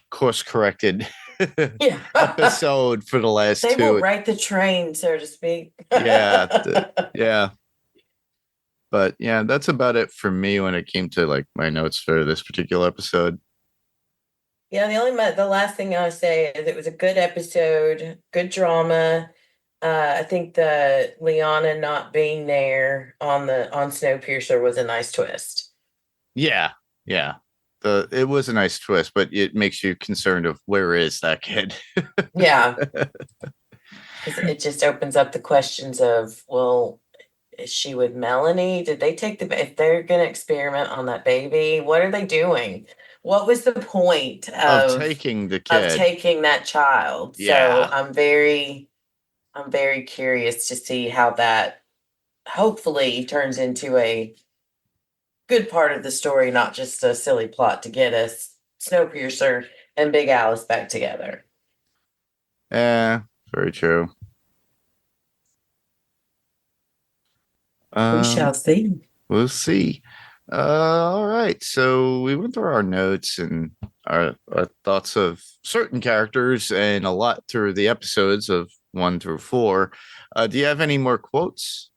course corrected episode for the last they two. will write the train, so to speak. Yeah. But yeah, that's about it for me when it came to like my notes for this particular episode. Yeah, the last thing I'll say is it was a good episode, good drama. I think the Liana not being there on Snowpiercer was a nice twist. Yeah. It was a nice twist, but it makes you concerned of where is that kid? Yeah. It just opens up the questions of, well, is she with Melanie? Did they take if they're going to experiment on that baby, what are they doing? What was the point of taking the kid, of taking that child? Yeah. So I'm very curious to see how that hopefully turns into a good part of the story, not just a silly plot to get us Snowpiercer and Big Alice back together. Yeah, very true. We shall see. We'll see. All right. So we went through our notes and our thoughts of certain characters and a lot through the episodes of 1 through 4. Do you have any more quotes?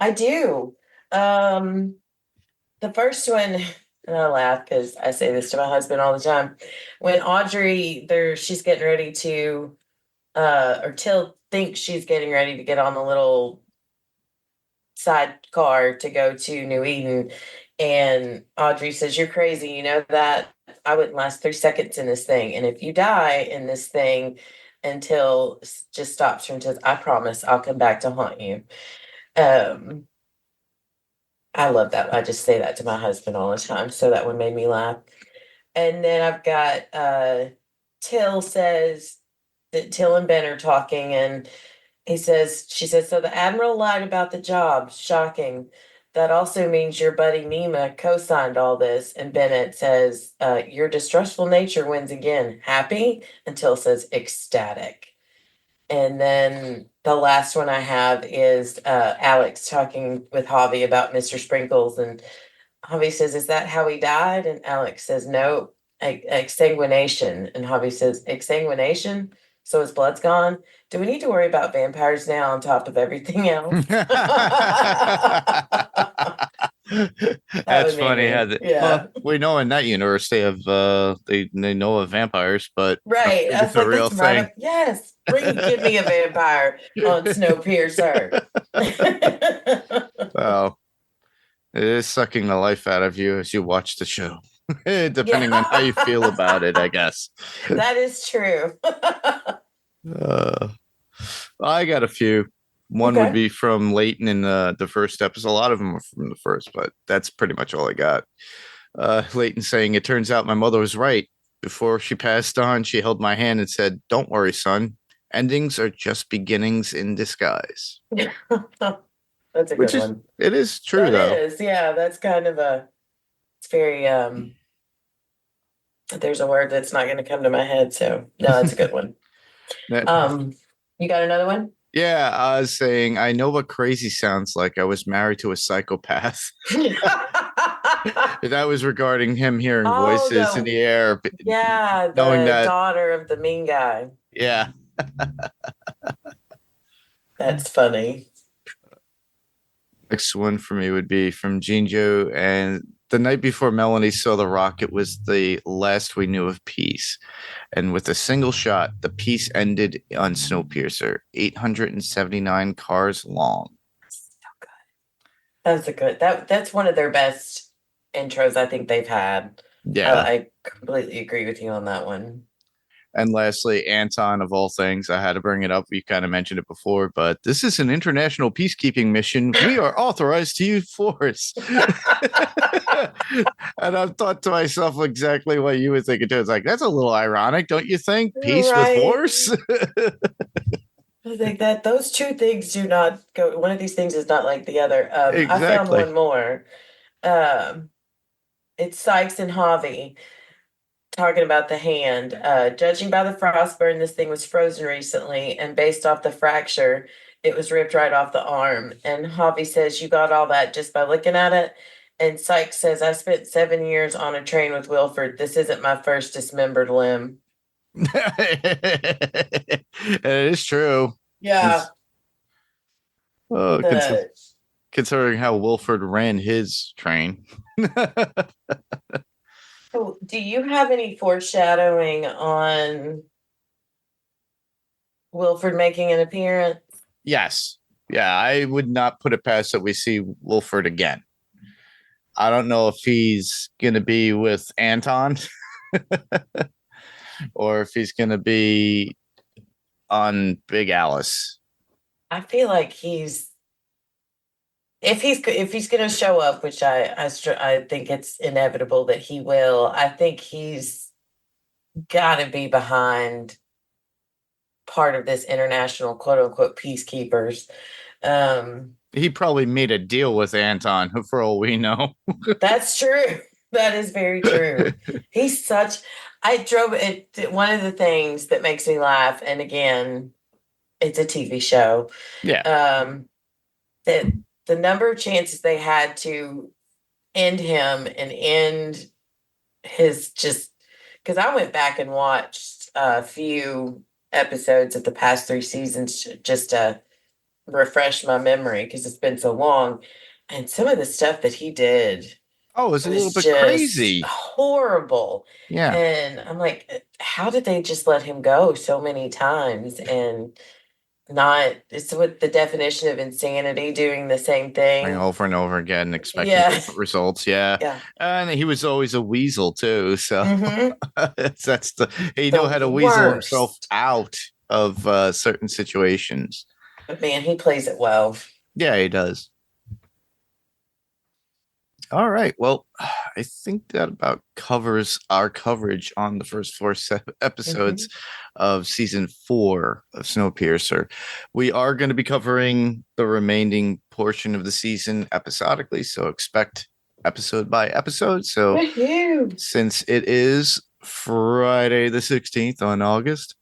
I do. The first one, and I laugh because I say this to my husband all the time. When Audrey, she's getting ready to, or Till thinks she's getting ready to get on the little sidecar to go to New Eden, and Audrey says, "You're crazy, you know that? I wouldn't last 3 seconds in this thing, and if you die in this thing," until just stops her and says, "I promise I'll come back to haunt you." I love that. I just say that to my husband all the time, so that one made me laugh. And then I've got Till says that Till and Ben are talking, and she says, "So the Admiral lied about the job. Shocking. That also means your buddy Nima co-signed all this." And Bennett says, "Your distrustful nature wins again. Happy?" Until says, "Ecstatic." And then the last one I have is Alex talking with Javi about Mr. Sprinkles. And Javi says, "Is that how he died?" And Alex says, "No, exsanguination." And Javi says, "Exsanguination? So his blood's gone? Do we need to worry about vampires now on top of everything else?" That's would make funny. me, yeah. Well, we know in that universe they have they know of vampires, but I don't Right. think I it's was a like, real that's right thing. up. Yes. Give me a vampire on Snowpiercer. Well, it is sucking the life out of you as you watch the show, depending on how you feel Yeah. about it, I guess. That is true. Uh, I got a few. One would Okay. be from Leighton in the first episode. A lot of them are from the first, but that's pretty much all I got. Leighton saying, "It turns out my mother was right. Before she passed on, she held my hand and said, 'Don't worry, son. Endings are just beginnings in disguise.'" That's a Which good is, one. it is true That though. is, yeah, that's kind of it's very, there's a word that's not going to come to my head. So, no, that's a good one. That- You got another one? yeah, I was saying, I know what crazy sounds like. I was married to a psychopath. That was regarding him hearing Oh, voices in the air, yeah, knowing the that, daughter of the mean guy. yeah. That's funny. Next one for me would be from Jinjo. And the night before Melanie saw the rocket was the last we knew of peace. And with a single shot, the piece ended on Snowpiercer, 879 cars long. That's a good, that's one of their best intros I think they've had. Yeah. I completely agree with you on that one. And lastly, Anton, of all things, I had to bring it up. We kind of mentioned it before, but this is an international peacekeeping mission. We are authorized to use force. And I've thought to myself exactly what you were thinking too. It's like, that's a little ironic, don't you think? Peace with Right. force. I think that those two things do not go, one of these things is not like the other. I found Exactly. one more. It's Sykes and Javi talking about the hand. Judging by the frostburn, this thing was frozen recently, and based off the fracture, it was ripped right off the arm. And Javi says, "You got all that just by looking at it." And Sykes says, "I spent 7 years on a train with Wilford. This isn't my first dismembered limb." It is true. Yeah. Oh, The, considering how Wilford ran his train. oh, do you have any foreshadowing on Wilford making an appearance? Yes. Yeah, I would not put it past that we see Wilford again. I don't know if he's going to be with Anton or if he's going to be on Big Alice. I feel like if he's going to show up, which I think it's inevitable that he will. I think he's got to be behind part of this international quote unquote peacekeepers. He probably made a deal with Anton for all we know. That's true. That is very true. He's such. I drove it. One of the things that makes me laugh, and again, it's a TV show. Yeah. That the number of chances they had to end him and end his just because I went back and watched a few episodes of the past 3 seasons just to refresh my memory because it's been so long, and some of the stuff that he did. Oh, it's a little bit just crazy. horrible. Yeah. And I'm like, how did they just let him go so many times and not? It's what the definition of insanity, doing the same thing Over and over again, expecting Yeah. different results. Yeah. Yeah. And he was always a weasel too. So Mhm. that's he The knew how to weasel himself worst. out of certain situations. But man, he plays it well. Yeah, he does. All right. Well, I think that about covers our coverage on the first four episodes of season 4 of Snowpiercer. We are going to be covering the remaining portion of the season episodically, so expect episode by episode. So Woohoo. since it is Friday the 16th on August,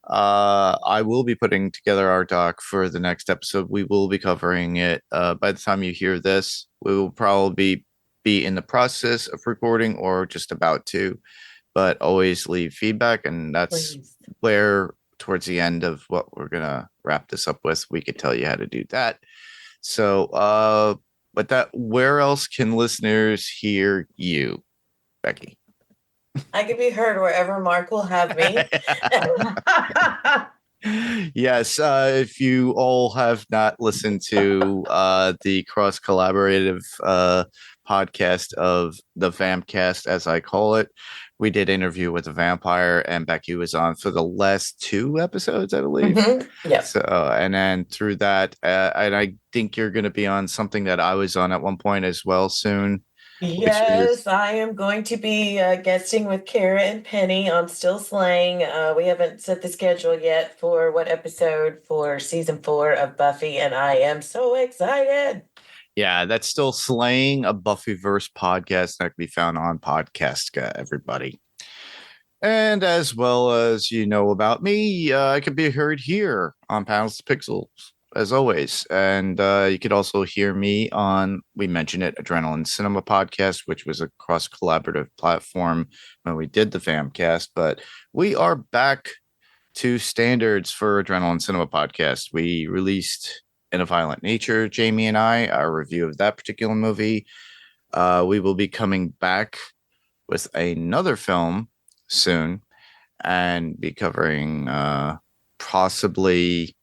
I will be putting together our doc for the next episode. We will be covering it. By the time you hear this, we will probably be in the process of recording or just about to, but always leave feedback. And that's Please. where towards the end of what we're going to wrap this up with, we could tell you how to do that. So But where else can listeners hear you, Becky? I can be heard wherever Mark will have me. Yes, if you all have not listened to the cross collaborative podcast of the Vampcast, as I call it, we did interview with a vampire, and Becky was on for the last 2 episodes, I believe. Yeah. So, and then through that, and I think you're going to be on something that I was on at one point as well soon. Yes, I am going to be guesting with Kara and Penny on Still Slaying. We haven't set the schedule yet for what episode for season 4 of Buffy, and I am so excited. Yeah, that's Still Slaying, a Buffyverse podcast that can be found on Podcastka, everybody. And as well as you know about me, I can be heard here on Panels to Pixels, as always. And you could also hear me on, we mentioned it, Adrenaline Cinema Podcast, which was a cross-collaborative platform when we did the Famcast. But we are back to standards for Adrenaline Cinema Podcast. We released In a Violent Nature, Jamie and I, our review of that particular movie. We will be coming back with another film soon and be covering possibly,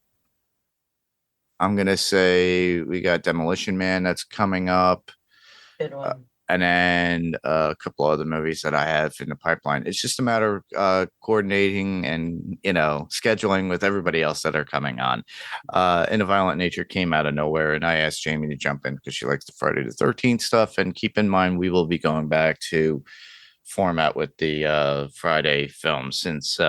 I'm going to say we got Demolition Man that's coming up. Good one. And then a couple other movies that I have in the pipeline. It's just a matter of coordinating and, scheduling with everybody else that are coming on. In a Violent Nature came out of nowhere, and I asked Jamie to jump in because she likes the Friday the 13th stuff. And keep in mind, we will be going back to format with the Friday film, since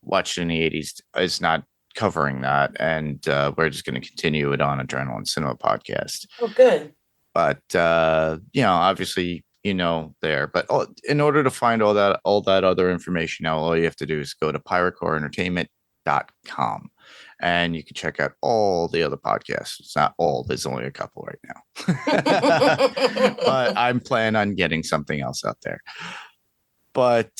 Watched in the 80s is not covering that. And we're just going to continue it on Adrenaline Cinema Podcast. Oh, good. But obviously, there. But in order to find all that other information now, all you have to do is go to piracoreentertainment.com, and you can check out all the other podcasts. It's not all, there's only a couple right now. But I'm planning on getting something else out there. But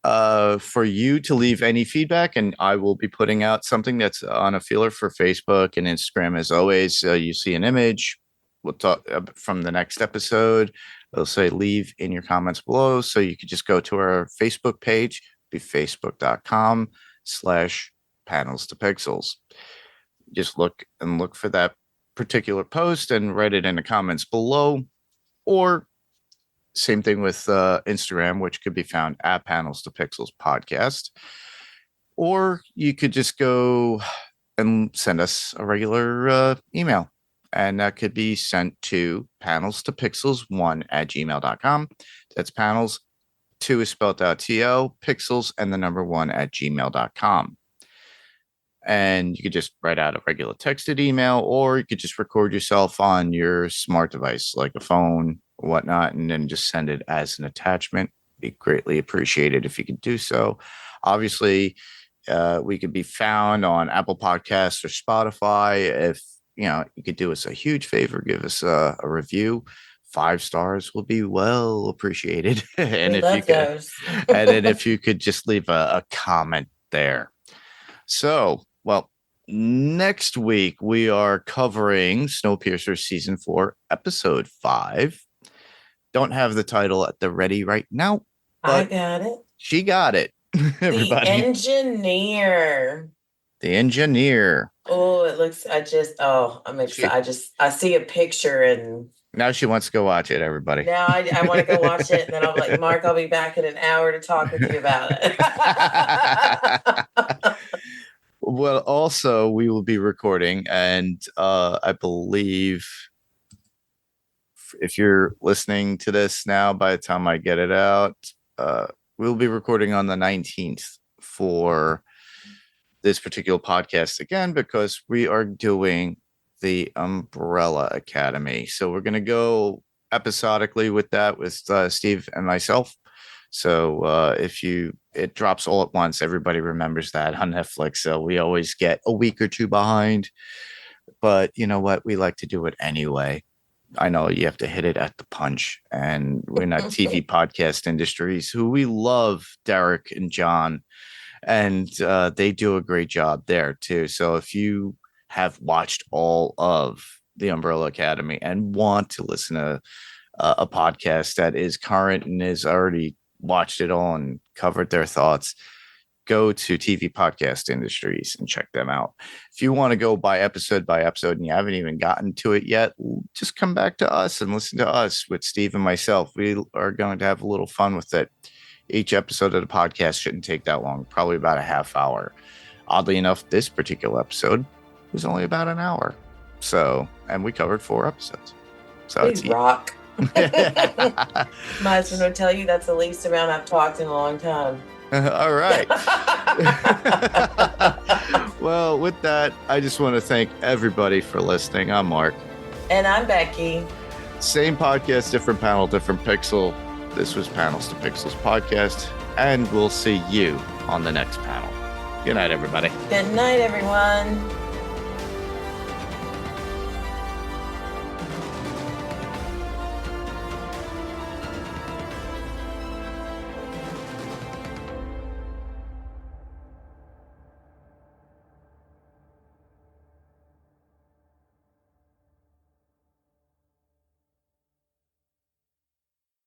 for you to leave any feedback, and I will be putting out something that's on a feeler for Facebook and Instagram, as always. You see an image. We'll talk from the next episode. It'll say leave in your comments below. So you could just go to our Facebook page, be facebook.com/panels to pixels. Just look for that particular post and write it in the comments below. Or same thing with Instagram, which could be found at Panels to Pixels Podcast. Or you could just go and send us a regular email. And that could be sent to panelstopixels1@gmail.com. That's panels, 2 is spelled out TO, pixels, and the number 1@gmail.com. And you could just write out a regular texted email, or you could just record yourself on your smart device, like a phone or whatnot, and then just send it as an attachment. Be greatly appreciated if you could do so. Obviously, we could be found on Apple Podcasts or Spotify. If you could do us a huge favor, give us a review. 5 stars will be well appreciated. And if you could, those. and then if you could just leave a comment there. So, well, next week we are covering Snowpiercer season 4, episode 5. Don't have the title at the ready right now. I got it. She got it. Everybody. The Engineer. The Engineer. Oh, it looks, I'm excited. I see a picture, and now she wants to go watch it, everybody. now I want to go watch it. And then I'm like, Mark, I'll be back in an hour to talk with you about it. Well, also, we will be recording, and I believe if you're listening to this now, by the time I get it out, we'll be recording on the 19th for this particular podcast again, because we are doing the Umbrella Academy. So we're going to go episodically with that with Steve and myself. So it drops all at once. Everybody remembers that on Netflix. So we always get a week or 2 behind. But you know what? We like to do it anyway. I know you have to hit it at the punch. And we're not TV podcast industries, who we love, Derek and John. And they do a great job there too. So if you have watched all of the Umbrella Academy and want to listen to a podcast that is current and has already watched it all and covered their thoughts, go to TV Podcast Industries and check them out. If you want to go by episode and you haven't even gotten to it yet, just come back to us and listen to us with Steve and myself. We are going to have a little fun with it. Each episode of the podcast shouldn't take that long, probably about a half hour. Oddly enough, this particular episode was only about an hour. So, and we covered 4 episodes. So it's rock. My husband would tell you that's the least amount I've talked in a long time. All right. Well, with that, I just want to thank everybody for listening. I'm Mark. And I'm Becky. Same podcast, different panel, different pixel. This was Panels to Pixels podcast, and we'll see you on the next panel. Good night, everybody. Good night, everyone.